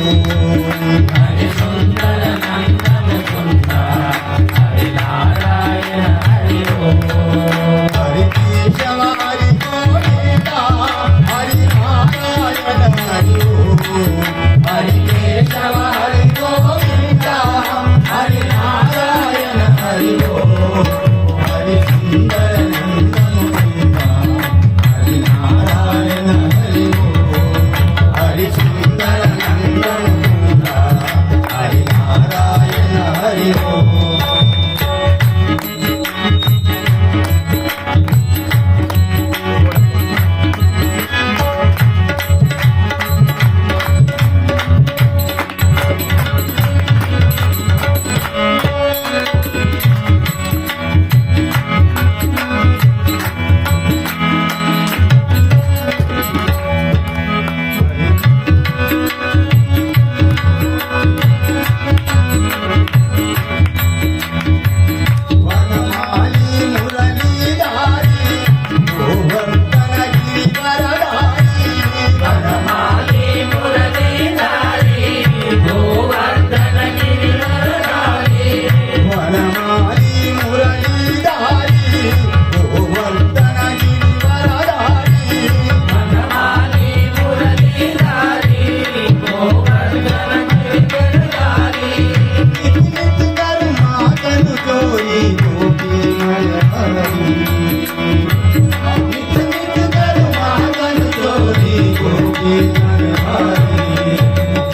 Hari Sundara Nanda Mukunda Hari Narayana Hari Om Hari Keshava Hari Govinda Hari Narayana Hari Om Hari Keshava Hari Govinda Hari Narayana Hari Om Hari Sundara Nanda Mukunda Hari Narayana Hari Om Hari Sundara Nanda Mukunda Hari Narayana Hari Om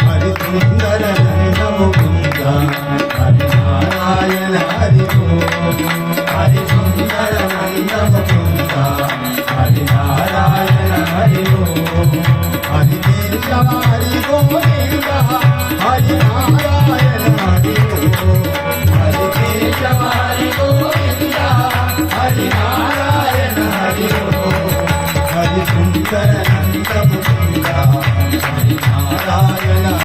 Hari Sundara Nanda Mukunda Hari Narayana Hari Om Hari Sundara Nanda Mukunda Hari Narayana Hari Om Hari Keshava Hari Govinda Hari Narayana Hari Om Hari Keshava Hari Govinda Hari Narayana Hari Om Hari Sundara